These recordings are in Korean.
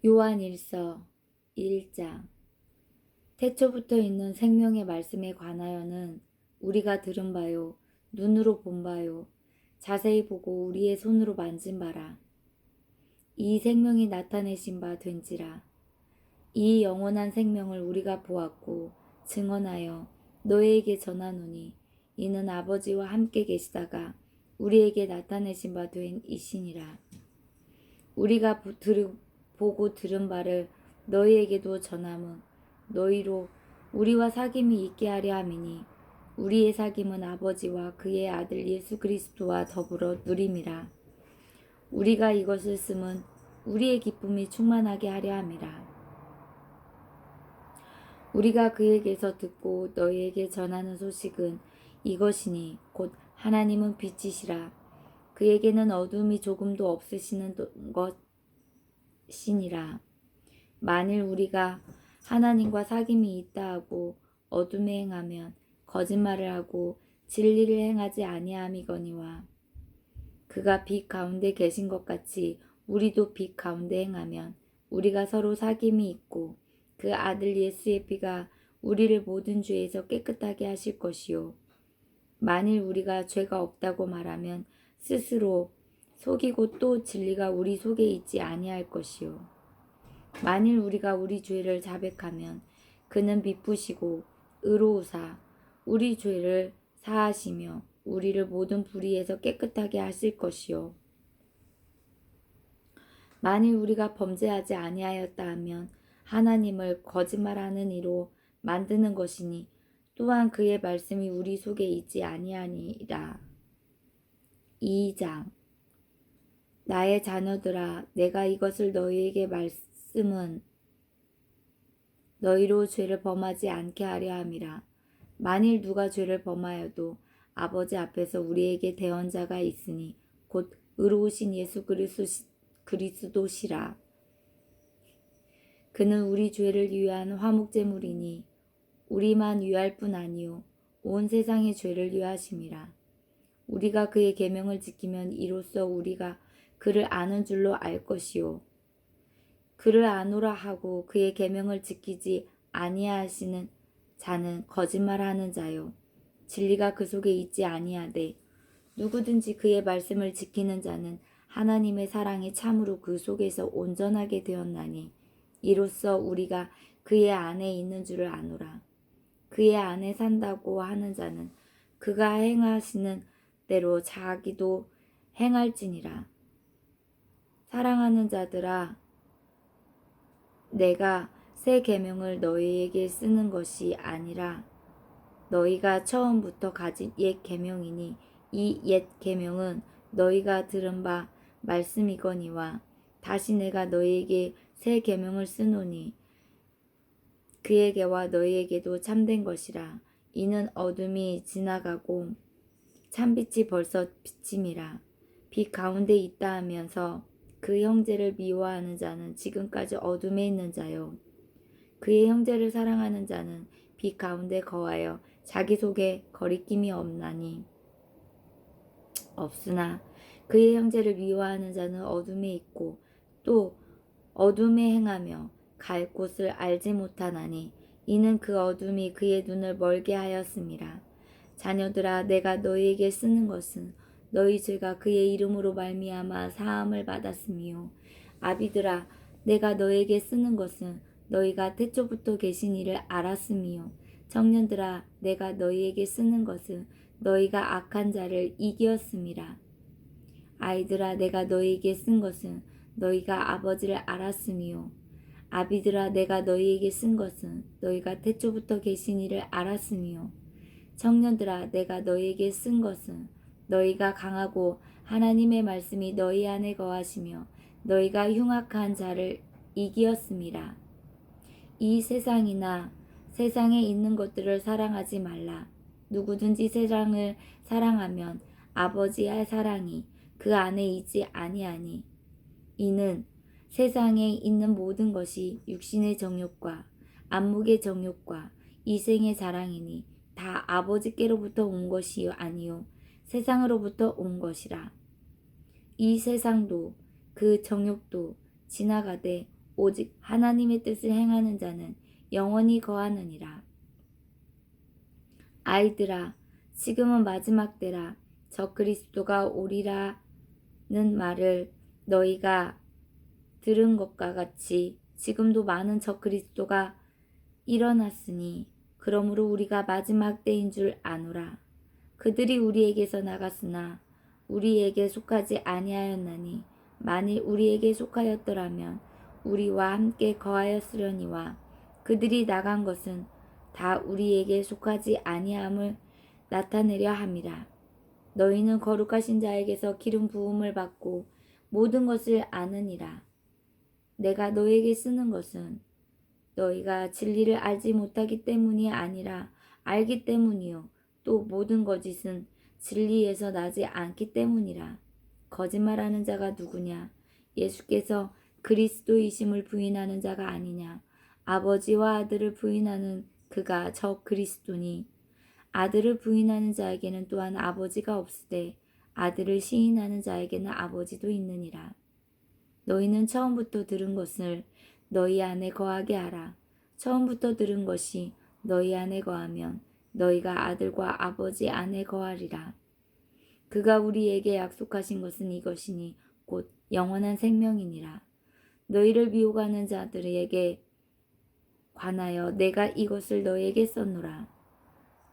요한일서 1장. 태초부터 있는 생명의 말씀에 관하여는 우리가 들은 바요, 눈으로 본 바요, 자세히 보고 우리의 손으로 만진 바라. 이 생명이 나타내신 바 된지라. 이 영원한 생명을 우리가 보았고 증언하여 너희에게 전하노니 이는 아버지와 함께 계시다가 우리에게 나타내신 바 된 이시니라. 우리가 보고 들은 바를 너희에게도 전함은 너희로 우리와 사귐이 있게 하려 함이니 우리의 사귐은 아버지와 그의 아들 예수 그리스도와 더불어 누림이라. 우리가 이것을 쓰면 우리의 기쁨이 충만하게 하려 함이라. 우리가 그에게서 듣고 너희에게 전하는 소식은 이것이니 곧 하나님은 빛이시라. 그에게는 어둠이 조금도 없으시는 것이니라. 만일 우리가 하나님과 사귐이 있다 하고 어둠에 행하면 거짓말을 하고 진리를 행하지 아니함이거니와 그가 빛 가운데 계신 것 같이 우리도 빛 가운데 행하면 우리가 서로 사귐이 있고 그 아들 예수의 피가 우리를 모든 죄에서 깨끗하게 하실 것이요. 만일 우리가 죄가 없다고 말하면 스스로 속이고 또 진리가 우리 속에 있지 아니할 것이요. 만일 우리가 우리 죄를 자백하면 그는 미쁘시고 의로우사 우리 죄를 사하시며 우리를 모든 불의에서 깨끗하게 하실 것이요. 만일 우리가 범죄하지 아니하였다 하면 하나님을 거짓말하는 이로 만드는 것이니 또한 그의 말씀이 우리 속에 있지 아니하니라. 2장. 나의 자녀들아, 내가 이것을 너희에게 말씀은 너희로 죄를 범하지 않게 하려 함이라. 만일 누가 죄를 범하여도 아버지 앞에서 우리에게 대언자가 있으니 곧 의로우신 예수 그리스도시라. 그는 우리 죄를 위한 화목제물이니 우리만 위할 뿐 아니요 온 세상의 죄를 위하심이라. 우리가 그의 계명을 지키면 이로써 우리가 그를 아는 줄로 알 것이요. 그를 아노라 하고 그의 계명을 지키지 아니하시는 자는 거짓말하는 자요. 진리가 그 속에 있지 아니하되 누구든지 그의 말씀을 지키는 자는 하나님의 사랑이 참으로 그 속에서 온전하게 되었나니 이로써 우리가 그의 안에 있는 줄을 아노라. 그의 안에 산다고 하는 자는 그가 행하시는 대로 자기도 행할지니라. 사랑하는 자들아, 내가 새 계명을 너희에게 쓰는 것이 아니라 너희가 처음부터 가진 옛 계명이니 이 옛 계명은 너희가 들은 바 말씀이거니와 다시 내가 너희에게 새 계명을 쓰노니 그에게와 너희에게도 참된 것이라. 이는 어둠이 지나가고 참빛이 벌써 비침이라. 빛 가운데 있다 하면서 그 형제를 미워하는 자는 지금까지 어둠에 있는 자요. 그의 형제를 사랑하는 자는 빛 가운데 거하여 자기 속에 거리낌이 없으나 그의 형제를 미워하는 자는 어둠에 있고 또 어둠에 행하며 갈 곳을 알지 못하나니 이는 그 어둠이 그의 눈을 멀게 하였음이라. 자녀들아, 내가 너희에게 쓰는 것은 너희 죄가 그의 이름으로 말미암아 사함을 받았으며 아비들아, 내가 너희에게 쓰는 것은 너희가 태초부터 계신 이를 알았으며 청년들아, 내가 너희에게 쓰는 것은 너희가 악한 자를 이기었음이라. 아이들아, 내가 너희에게 쓴 것은 너희가 아버지를 알았으며 아비들아, 내가 너희에게 쓴 것은 너희가 태초부터 계신 이를 알았으며 청년들아, 내가 너희에게 쓴 것은 너희가 강하고 하나님의 말씀이 너희 안에 거하시며 너희가 흉악한 자를 이기었음이라. 이 세상이나 세상에 있는 것들을 사랑하지 말라. 누구든지 세상을 사랑하면 아버지의 사랑이 그 안에 있지 아니하니 이는 세상에 있는 모든 것이 육신의 정욕과 안목의 정욕과 이생의 자랑이니 다 아버지께로부터 온 것이 아니요 세상으로부터 온 것이라. 이 세상도 그 정욕도 지나가되 오직 하나님의 뜻을 행하는 자는 영원히 거하느니라. 아이들아, 지금은 마지막 때라. 저 그리스도가 오리라는 말을 너희가 들은 것과 같이 지금도 많은 저 그리스도가 일어났으니 그러므로 우리가 마지막 때인 줄 아노라. 그들이 우리에게서 나갔으나 우리에게 속하지 아니하였나니 만일 우리에게 속하였더라면 우리와 함께 거하였으려니와 그들이 나간 것은 다 우리에게 속하지 아니함을 나타내려 함이라. 너희는 거룩하신 자에게서 기름 부음을 받고 모든 것을 아느니라. 내가 너에게 쓰는 것은 너희가 진리를 알지 못하기 때문이 아니라 알기 때문이요 또 모든 거짓은 진리에서 나지 않기 때문이라. 거짓말하는 자가 누구냐? 예수께서 그리스도이심을 부인하는 자가 아니냐? 아버지와 아들을 부인하는 그가 저 그리스도니 아들을 부인하는 자에게는 또한 아버지가 없으되 아들을 시인하는 자에게는 아버지도 있느니라. 너희는 처음부터 들은 것을 너희 안에 거하게 하라. 처음부터 들은 것이 너희 안에 거하면 너희가 아들과 아버지 안에 거하리라. 그가 우리에게 약속하신 것은 이것이니 곧 영원한 생명이니라. 너희를 미혹하는 자들에게 관하여 내가 이것을 너희에게 썼노라.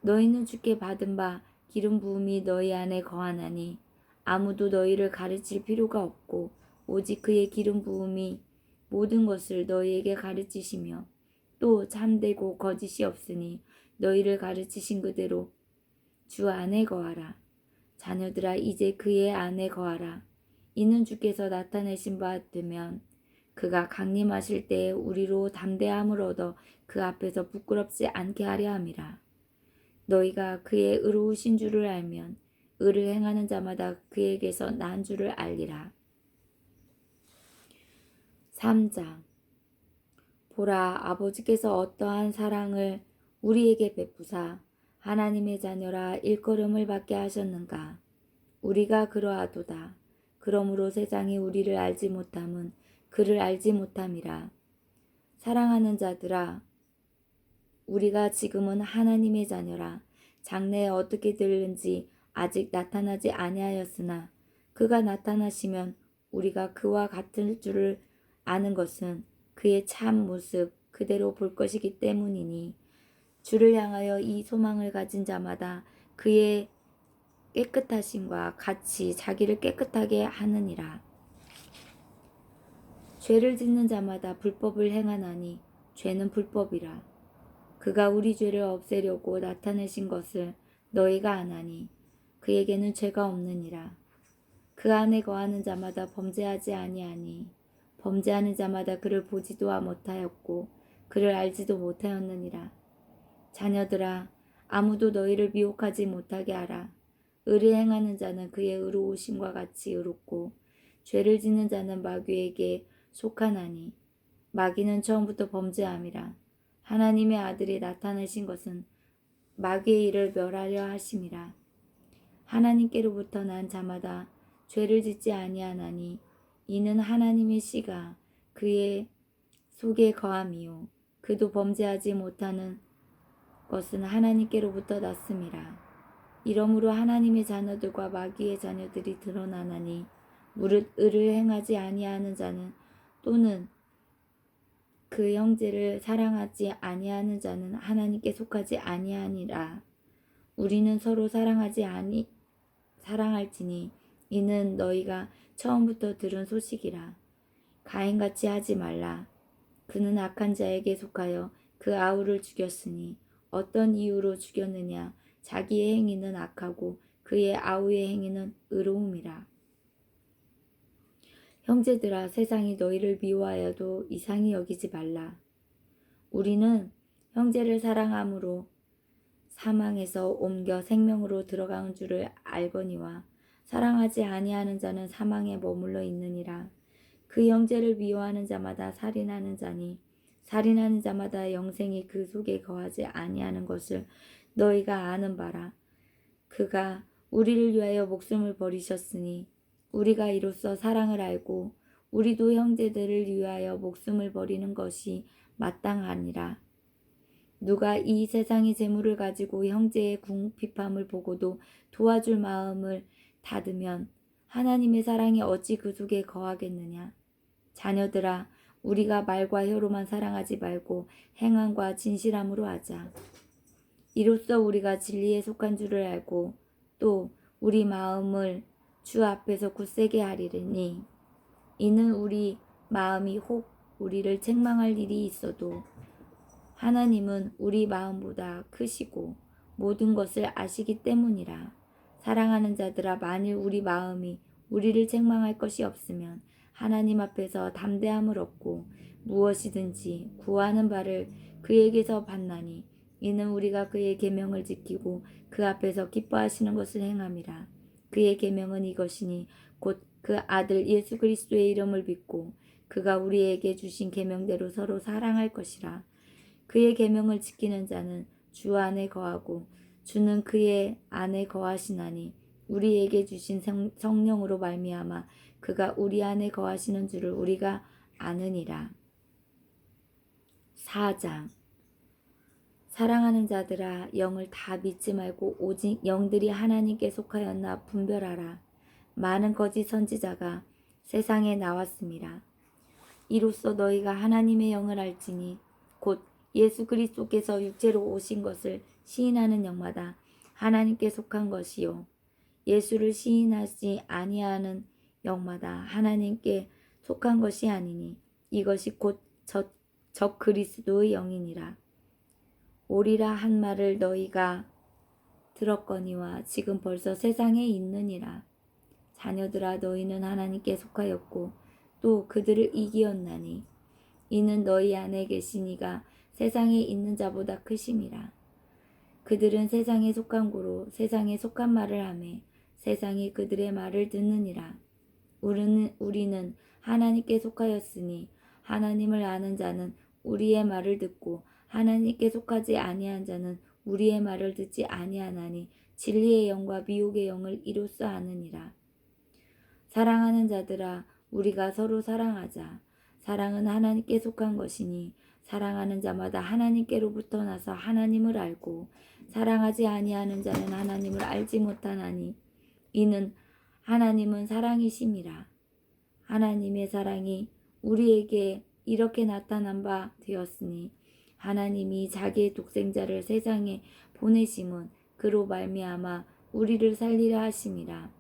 너희는 주께 받은 바 기름 부음이 너희 안에 거하나니 아무도 너희를 가르칠 필요가 없고 오직 그의 기름 부음이 모든 것을 너희에게 가르치시며 또 참되고 거짓이 없으니 너희를 가르치신 그대로 주 안에 거하라. 자녀들아 이제 그의 안에 거하라. 이는 주께서 나타내신 바 되면 그가 강림하실 때에 우리로 담대함을 얻어 그 앞에서 부끄럽지 않게 하려 함이라. 너희가 그의 의로우신 줄을 알면 의를 행하는 자마다 그에게서 난 줄을 알리라. 3장 보라, 아버지께서 어떠한 사랑을 우리에게 베푸사 하나님의 자녀라 일컬음을 받게 하셨는가. 우리가 그러하도다. 그러므로 세상이 우리를 알지 못함은 그를 알지 못함이라. 사랑하는 자들아, 우리가 지금은 하나님의 자녀라. 장래에 어떻게 될는지 아직 나타나지 아니하였으나 그가 나타나시면 우리가 그와 같을 줄을 아는 것은 그의 참 모습 그대로 볼 것이기 때문이니 주를 향하여 이 소망을 가진 자마다 그의 깨끗하심과 같이 자기를 깨끗하게 하느니라. 죄를 짓는 자마다 불법을 행하나니 죄는 불법이라. 그가 우리 죄를 없애려고 나타내신 것을 너희가 아나니 그에게는 죄가 없느니라. 그 안에 거하는 자마다 범죄하지 아니하니 범죄하는 자마다 그를 보지도 못하였고 그를 알지도 못하였느니라. 자녀들아, 아무도 너희를 미혹하지 못하게 하라. 의를 행하는 자는 그의 의로우심과 같이 의롭고 죄를 짓는 자는 마귀에게 속하나니 마귀는 처음부터 범죄함이라. 하나님의 아들이 나타내신 것은 마귀의 일을 멸하려 하심이라. 하나님께로부터 난 자마다 죄를 짓지 아니하나니 이는 하나님의 씨가 그의 속에 거함이요 그도 범죄하지 못하는 것은 하나님께로부터 났음이라. 이러므로 하나님의 자녀들과 마귀의 자녀들이 드러나나니 무릇 의를 행하지 아니하는 자는 또는 그 형제를 사랑하지 아니하는 자는 하나님께 속하지 아니하니라. 우리는 서로 사랑할지니 이는 너희가 처음부터 들은 소식이라. 가인같이 하지 말라. 그는 악한 자에게 속하여 그 아우를 죽였으니 어떤 이유로 죽였느냐. 자기의 행위는 악하고 그의 아우의 행위는 의로움이라. 형제들아, 세상이 너희를 미워하여도 이상히 여기지 말라. 우리는 형제를 사랑함으로 사망에서 옮겨 생명으로 들어간 줄을 알거니와 사랑하지 아니하는 자는 사망에 머물러 있느니라. 그 형제를 미워하는 자마다 살인하는 자니 살인하는 자마다 영생이 그 속에 거하지 아니하는 것을 너희가 아는 바라. 그가 우리를 위하여 목숨을 버리셨으니 우리가 이로써 사랑을 알고 우리도 형제들을 위하여 목숨을 버리는 것이 마땅하니라. 누가 이 세상의 재물을 가지고 형제의 궁핍함을 보고도 도와줄 마음을 닫으면 하나님의 사랑이 어찌 그 속에 거하겠느냐. 자녀들아, 우리가 말과 혀로만 사랑하지 말고 행함과 진실함으로 하자. 이로써 우리가 진리에 속한 줄을 알고 또 우리 마음을 주 앞에서 굳세게 하리니, 이는 우리 마음이 혹 우리를 책망할 일이 있어도 하나님은 우리 마음보다 크시고 모든 것을 아시기 때문이라. 사랑하는 자들아, 만일 우리 마음이 우리를 책망할 것이 없으면 하나님 앞에서 담대함을 얻고 무엇이든지 구하는 바를 그에게서 받나니, 이는 우리가 그의 계명을 지키고 그 앞에서 기뻐하시는 것을 행함이라. 그의 계명은 이것이니 곧 그 아들 예수 그리스도의 이름을 믿고 그가 우리에게 주신 계명대로 서로 사랑할 것이라. 그의 계명을 지키는 자는 주 안에 거하고 주는 그의 안에 거하시나니, 우리에게 주신 성령으로 말미암아 그가 우리 안에 거하시는 줄을 우리가 아느니라. 4장. 사랑하는 자들아, 영을 다 믿지 말고 오직 영들이 하나님께 속하였나 분별하라. 많은 거짓 선지자가 세상에 나왔습니다. 이로써 너희가 하나님의 영을 알지니 곧 예수 그리스도께서 육체로 오신 것을 시인하는 영마다 하나님께 속한 것이요, 예수를 시인하지 아니하는 영마다 하나님께 속한 것이 아니니, 이것이 곧 적 그리스도의 영이니라. 오리라 한 말을 너희가 들었거니와 지금 벌써 세상에 있느니라. 자녀들아, 너희는 하나님께 속하였고 또 그들을 이기었나니, 이는 너희 안에 계신 이가 세상에 있는 자보다 크심이라. 그들은 세상에 속한 고로 세상에 속한 말을 하매 세상이 그들의 말을 듣느니라. 우리는 하나님께 속하였으니 하나님을 아는 자는 우리의 말을 듣고 하나님께 속하지 아니한 자는 우리의 말을 듣지 아니하나니, 진리의 영과 미혹의 영을 이로써 아느니라. 사랑하는 자들아, 우리가 서로 사랑하자. 사랑은 하나님께 속한 것이니 사랑하는 자마다 하나님께로부터 나서 하나님을 알고, 사랑하지 아니하는 자는 하나님을 알지 못하나니, 이는 하나님은 사랑이심이라. 하나님의 사랑이 우리에게 이렇게 나타난 바 되었으니, 하나님이 자기의 독생자를 세상에 보내심은 그로 말미암아 우리를 살리려 하심이라.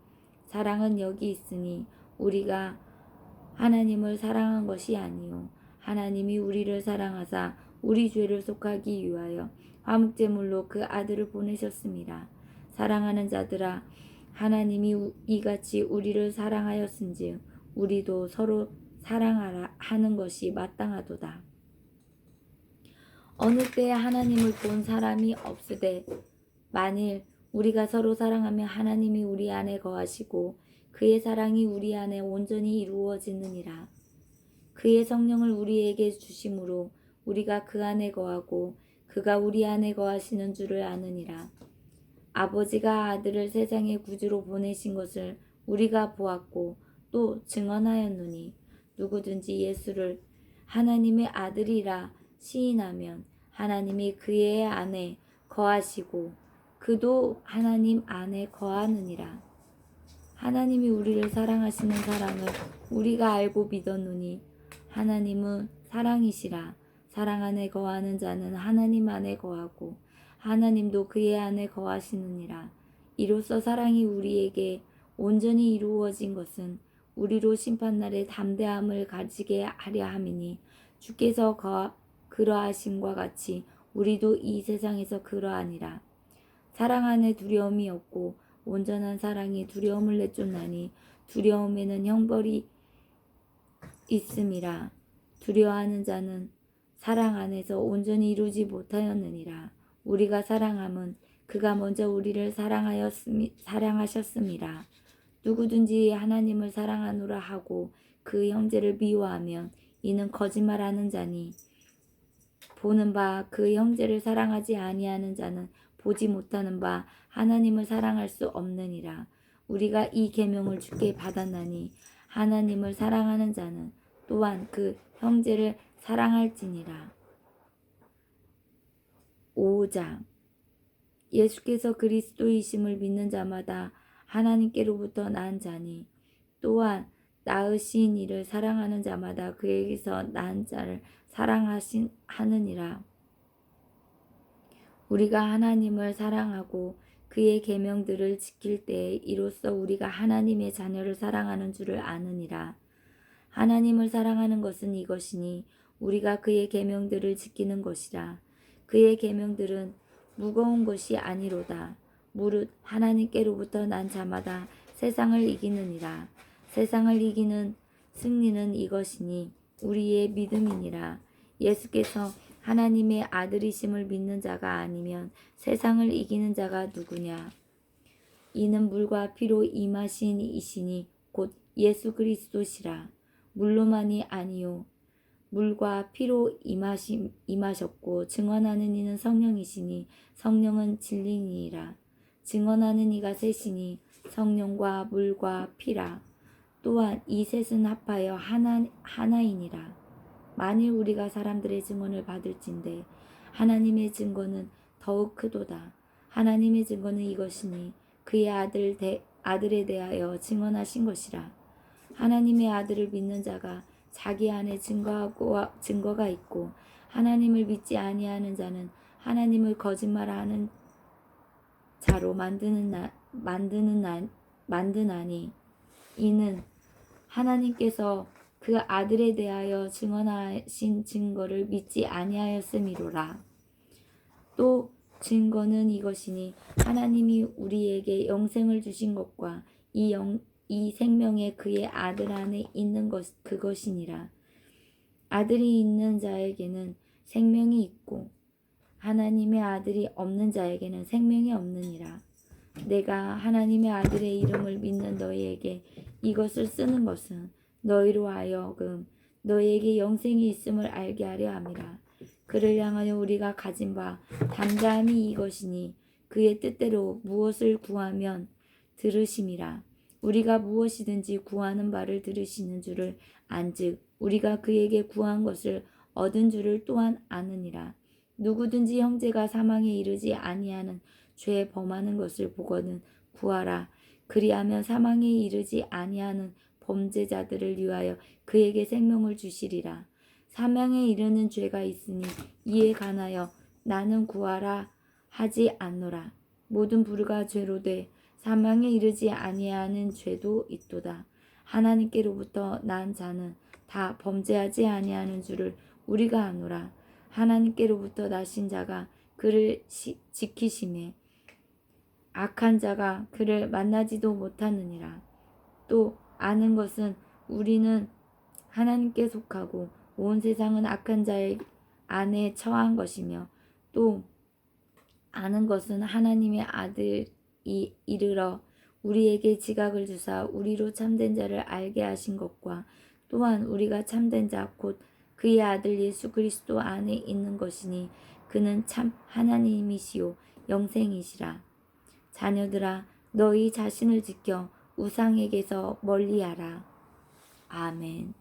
사랑은 여기 있으니 우리가 하나님을 사랑한 것이 아니요, 하나님이 우리를 사랑하사 우리 죄를 속하기 위하여 화목제물로 그 아들을 보내셨습니다. 사랑하는 자들아, 하나님이 이같이 우리를 사랑하였은즉 우리도 서로 사랑하라 하는 것이 마땅하도다. 어느 때에 하나님을 본 사람이 없으되 만일 우리가 서로 사랑하면 하나님이 우리 안에 거하시고 그의 사랑이 우리 안에 온전히 이루어지느니라. 그의 성령을 우리에게 주심으로 우리가 그 안에 거하고 그가 우리 안에 거하시는 줄을 아느니라. 아버지가 아들을 세상의 구주로 보내신 것을 우리가 보았고 또 증언하였노니, 누구든지 예수를 하나님의 아들이라 시인하면 하나님이 그의 안에 거하시고 그도 하나님 안에 거하느니라. 하나님이 우리를 사랑하시는 사랑을 우리가 알고 믿었노니, 하나님은 사랑이시라. 사랑 안에 거하는 자는 하나님 안에 거하고 하나님도 그의 안에 거하시느니라. 이로써 사랑이 우리에게 온전히 이루어진 것은 우리로 심판날에 담대함을 가지게 하려 함이니, 주께서 그러하심과 같이 우리도 이 세상에서 그러하니라. 사랑 안에 두려움이 없고 온전한 사랑이 두려움을 내쫓나니, 두려움에는 형벌이 있음이라. 두려워하는 자는 사랑 안에서 온전히 이루지 못하였느니라. 우리가 사랑함은 그가 먼저 우리를 사랑하셨음이라. 누구든지 하나님을 사랑하노라 하고 그 형제를 미워하면 이는 거짓말하는 자니, 보는 바 그 형제를 사랑하지 아니하는 자는 보지 못하는 바 하나님을 사랑할 수 없느니라. 우리가 이 계명을 주께 받았나니 하나님을 사랑하는 자는 또한 그 형제를 사랑할지니라. 5장. 예수께서 그리스도이심을 믿는 자마다 하나님께로부터 난 자니 또한 낳으신 이를 사랑하는 자마다 그에게서 난 자를 사랑하느니라. 우리가 하나님을 사랑하고 그의 계명들을 지킬 때에 이로써 우리가 하나님의 자녀를 사랑하는 줄을 아느니라. 하나님을 사랑하는 것은 이것이니 우리가 그의 계명들을 지키는 것이라. 그의 계명들은 무거운 것이 아니로다. 무릇 하나님께로부터 난 자마다 세상을 이기느니라. 세상을 이기는 승리는 이것이니 우리의 믿음이니라. 예수께서 하나님의 아들이심을 믿는 자가 아니면 세상을 이기는 자가 누구냐? 이는 물과 피로 임하신 이시니 곧 예수 그리스도시라. 물로만이 아니요 물과 피로 임하셨고 증언하는 이는 성령이시니 성령은 진리니라. 증언하는 이가 셋이니 성령과 물과 피라. 또한 이 셋은 합하여 하나이니라. 만일 우리가 사람들의 증언을 받을진대 하나님의 증거는 더욱 크도다. 하나님의 증거는 이것이니 그의 아들에 대하여 증언하신 것이라. 하나님의 아들을 믿는 자가 자기 안에 증거가 있고 하나님을 믿지 아니하는 자는 하나님을 거짓말하는 자로 만드나니 이는 하나님께서 그 아들에 대하여 증언하신 증거를 믿지 아니하였음이로라. 또 증거는 이것이니 하나님이 우리에게 영생을 주신 것과 이 생명에 그의 아들 안에 있는 그것이니라. 아들이 있는 자에게는 생명이 있고 하나님의 아들이 없는 자에게는 생명이 없느니라. 내가 하나님의 아들의 이름을 믿는 너희에게 이것을 쓰는 것은 너희로 하여금 너희에게 영생이 있음을 알게 하려 함이라. 그를 향하여 우리가 가진 바 담대함이 이것이니 그의 뜻대로 무엇을 구하면 들으심이라. 우리가 무엇이든지 구하는 바를 들으시는 줄을 안즉 우리가 그에게 구한 것을 얻은 줄을 또한 아느니라. 누구든지 형제가 사망에 이르지 아니하는 죄 범하는 것을 보거든 구하라. 그리하면 사망에 이르지 아니하는 범죄자들을 위하여 그에게 생명을 주시리라. 사망에 이르는 죄가 있으니 이에 관하여 나는 구하라 하지 않노라. 모든 불의가 죄로 돼 사망에 이르지 아니하는 죄도 있도다. 하나님께로부터 난 자는 다 범죄하지 아니하는 줄을 우리가 아노라. 하나님께로부터 나신 자가 그를 지키심에 악한 자가 그를 만나지도 못하느니라. 또 아는 것은 우리는 하나님께 속하고 온 세상은 악한 자의 안에 처한 것이며 또 아는 것은 하나님의 아들이 이르러 우리에게 지각을 주사 우리로 참된 자를 알게 하신 것과 또한 우리가 참된 자 곧 그의 아들 예수 그리스도 안에 있는 것이니 그는 참 하나님이시요 영생이시라. 자녀들아 너희 자신을 지켜 우상에게서 멀리하라. 아멘.